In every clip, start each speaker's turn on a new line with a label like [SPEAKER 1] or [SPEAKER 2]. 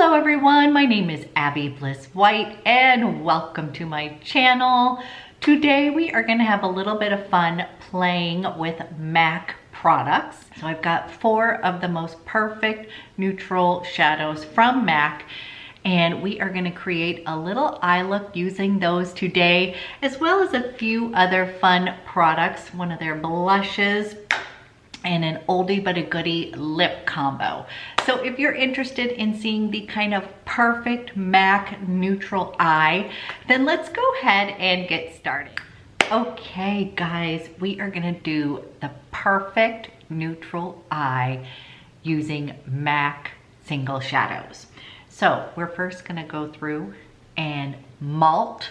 [SPEAKER 1] Hello everyone, my name is Abby Bliss White and welcome to my channel. Today we are going to have a little bit of fun playing with MAC products. So I've got 4 of the most perfect neutral shadows from MAC, and we are going to create a little eye look using those today, as well as a few other fun products, one of their blushes, and an oldie but a goodie lip combo. So if you're interested in seeing the kind of perfect MAC neutral eye, then let's go ahead and get started. Okay guys, we are gonna do the perfect neutral eye using MAC single shadows. So we're first gonna go through and MALT.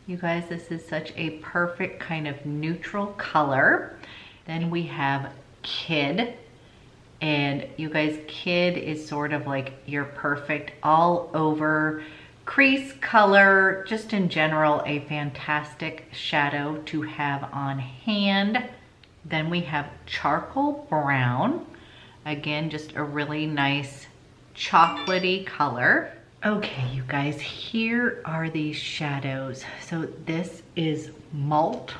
[SPEAKER 1] You guys, this is such a perfect kind of neutral color. Then we have Kid, and you guys, Kid is sort of like your perfect all over crease color, just in general a fantastic shadow to have on hand. Then we have Charcoal Brown, again just a really nice chocolatey color. Okay you guys, here are these shadows. So this is MALT,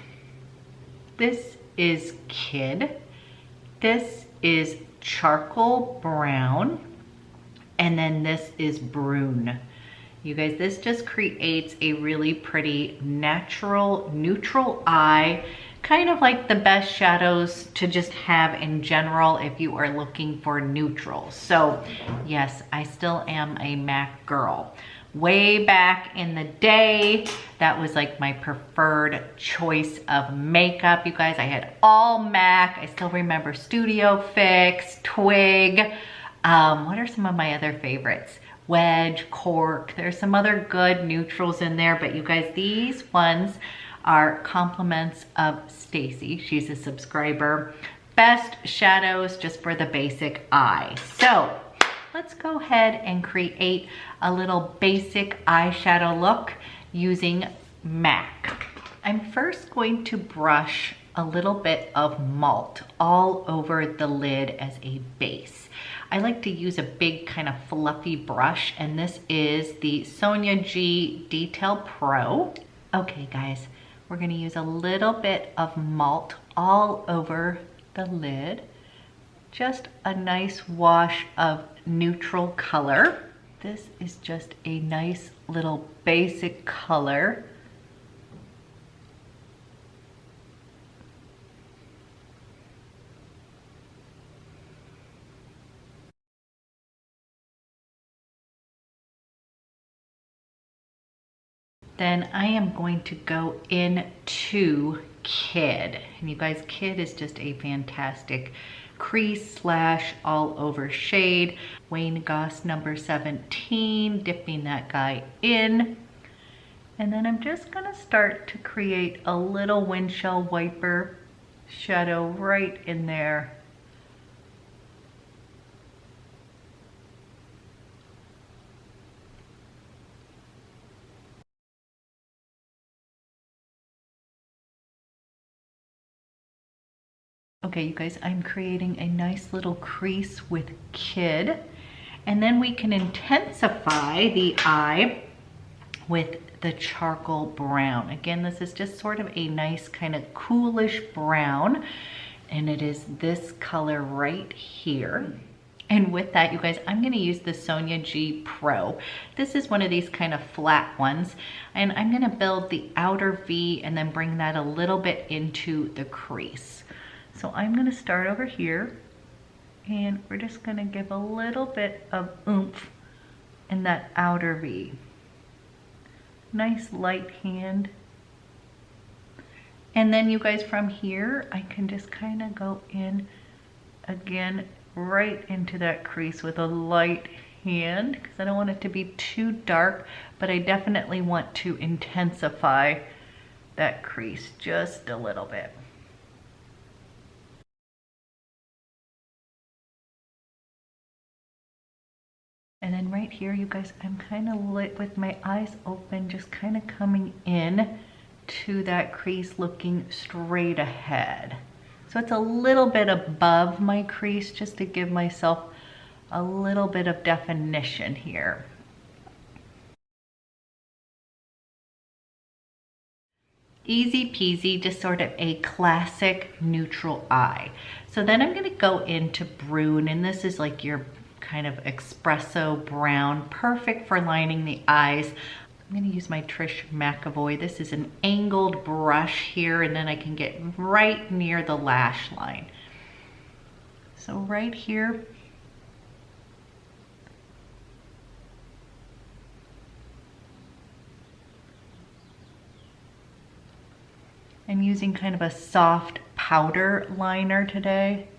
[SPEAKER 1] this is Kid, this is Charcoal Brown, and then this is BRUN. You guys, this just creates a really pretty natural neutral eye, kind of like the best shadows to just have in general if you are looking for neutrals. So yes, I still am a MAC girl. Way back in the day, that was like my preferred choice of makeup. You guys, I had all MAC. I still remember Studio Fix, Twig. What are some of my other favorites? Wedge, Cork. There's some other good neutrals in there, but you guys, these ones are compliments of STACY. She's a subscriber. Best shadows just for the basic eye. So let's go ahead and create a little basic eyeshadow look using MAC. I'm first going to brush a little bit of MALT all over the lid as a base. I like to use a big kind of fluffy brush, and this is the Sonia G Detail Pro. Okay guys, we're gonna use a little bit of MALT all over the lid. Just a nice wash of neutral color. This is just a nice little basic color. Then I am going to go into Kid. And you guys, Kid is just a fantastic crease slash all over shade. Wayne Goss number 17, dipping that guy in. And then I'm just gonna start to create a little windshield wiper shadow right in there. Okay, you guys, I'm creating a nice little crease with Kid, and then we can intensify the eye with the Charcoal Brown. Again, this is just sort of a nice kind of coolish brown, and it is this color right here. And with that, you guys, I'm gonna use the Sonia G Pro. This is one of these kind of flat ones, and I'm gonna build the outer V and then bring that a little bit into the crease. So I'm gonna start over here, and we're just gonna give a little bit of oomph in that outer V. Nice light hand. And then you guys, from here, I can just kind of go in again, right into that crease with a light hand, because I don't want it to be too dark, but I definitely want to intensify that crease just a little bit. And then right here, you guys, I'm kind of lit with my eyes open, just kind of coming in to that crease, looking straight ahead. So it's a little bit above my crease, just to give myself a little bit of definition here. Easy peasy, just sort of a classic neutral eye. So then I'm gonna go into BRUN, and this is like your kind of espresso brown, perfect for lining the eyes. I'm gonna use my Trish McAvoy. This is an angled brush here, and then I can get right near the lash line. So right here, I'm using kind of a soft powder liner today.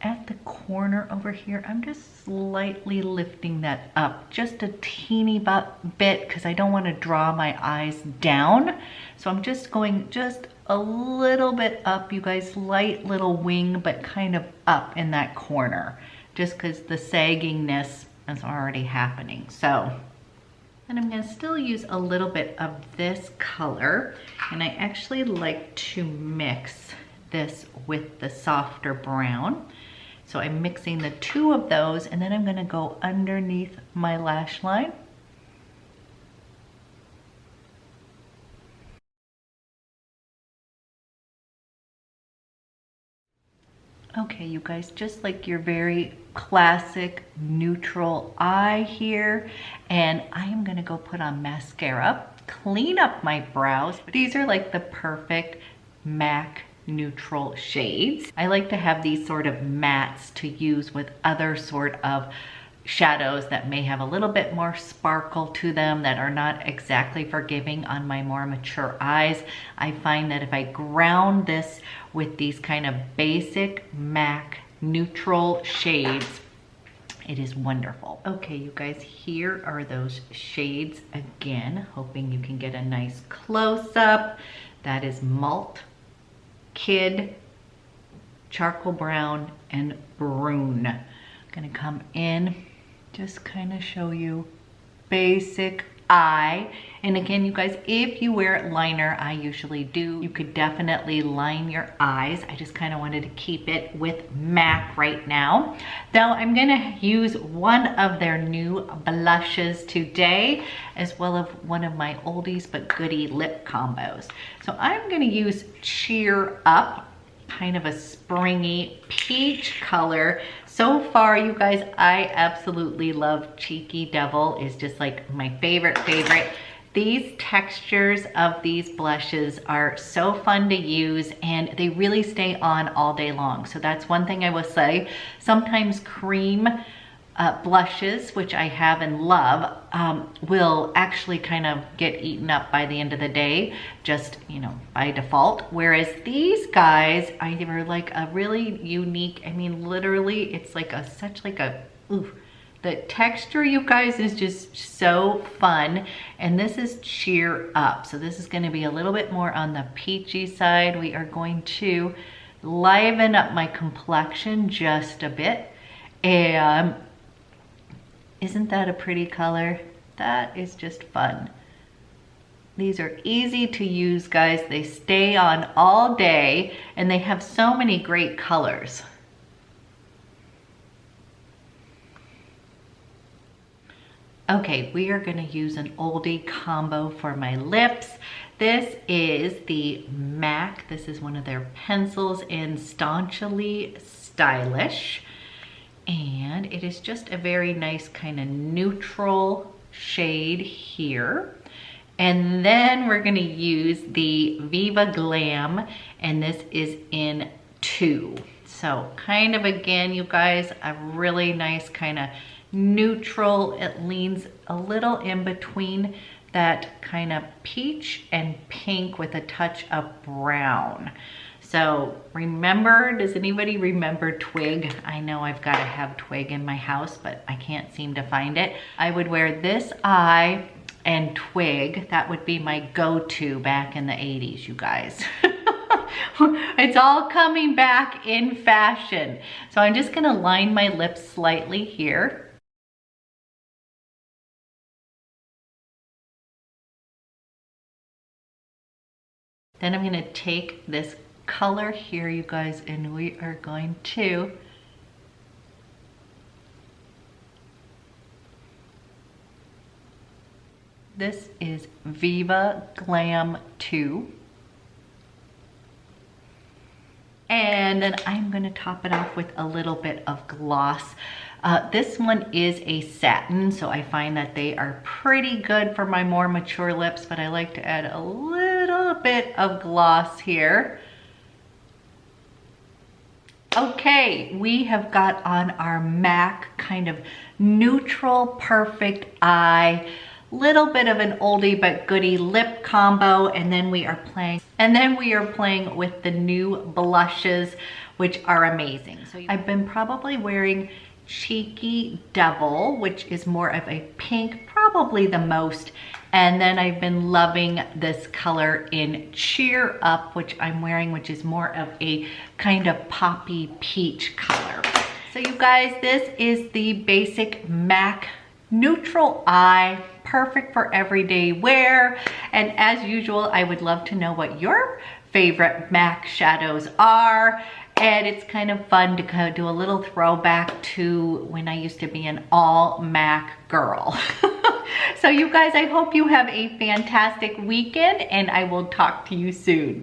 [SPEAKER 1] At the corner over here, I'm just slightly lifting that up just a teeny bit because I don't want to draw my eyes down. So I'm just going just a little bit up, you guys, light little wing, but kind of up in that corner, just because the saggingness is already happening. So, and I'm gonna still use a little bit of this color, and I actually like to mix this with the softer brown. So I'm mixing the two of those, and then I'm gonna go underneath my lash line. Okay, you guys, just like your very classic neutral eye here. And I am gonna go put on mascara, clean up my brows. These are like the perfect MAC neutral shades. I like to have these sort of mattes to use with other sort of shadows that may have a little bit more sparkle to them, that are not exactly forgiving on my more mature eyes. I find that if I ground this with these kind of basic MAC neutral shades, it is wonderful. Okay, you guys, here are those shades again, hoping you can get a nice close-up. That is MALT, Kid, Charcoal Brown, and BRUN. I'm gonna come in, just kind of show you basic eye. And again, you guys, if you wear liner, I usually do, you could definitely line your eyes. I just kind of wanted to keep it with MAC right now. Now I'm gonna use one of their new blushes today, as well as one of my oldies but goodie lip combos. So I'm gonna use Cheer Up, kind of a springy peach color. So far, you guys, I absolutely love Cheeky Devil. Is just like my favorite. These textures of these blushes are so fun to use, and they really stay on all day long. So that's one thing I will say. Sometimes cream blushes, which I have and love, will actually kind of get eaten up by the end of the day, just, you know, by default. Whereas these guys are like a really unique, I mean, literally, it's like a, such like a, ooh, the texture, you guys, is just so fun. And this is Cheer Up. So this is gonna be a little bit more on the peachy side. We are going to liven up my complexion just a bit. And isn't that a pretty color? That is just fun. These are easy to use, guys. They stay on all day, and they have so many great colors. Okay, we are gonna use an oldie combo for my lips. This is the MAC. This is one of their pencils in Staunchily Stylish. And it is just a very nice kind of neutral shade here. And then we're gonna use the VIVA GLAM, and this is in 2. So kind of, again, you guys, a really nice kind of neutral. It leans a little in between that kind of peach and pink with a touch of brown. So remember, does anybody remember Twig? I know I've got to have Twig in my house, but I can't seem to find it. I would wear this eye and Twig. That would be my go-to back in the 80s, you guys. It's all coming back in fashion. So I'm just gonna line my lips slightly here. Then I'm gonna take this color here, you guys, and we are going to this is VIVA GLAM 2. And then I'm gonna top it off with a little bit of gloss. This one is a satin, so I find that they are pretty good for my more mature lips, but I like to add a little bit of gloss here. Okay, we have got on our MAC kind of neutral, perfect eye, little bit of an oldie but goodie lip combo, and then we are playing with the new blushes, which are amazing. So I've been probably wearing Cheeky Devil, which is more of a pink, probably the most. And then I've been loving this color in Cheer Up, which I'm wearing, which is more of a kind of poppy peach color. So you guys, this is the basic MAC neutral eye, perfect for everyday wear. And as usual, I would love to know what your favorite MAC shadows are. And it's kind of fun to kind of do a little throwback to when I used to be an all MAC girl. So you guys, I hope you have a fantastic weekend, and I will talk to you soon.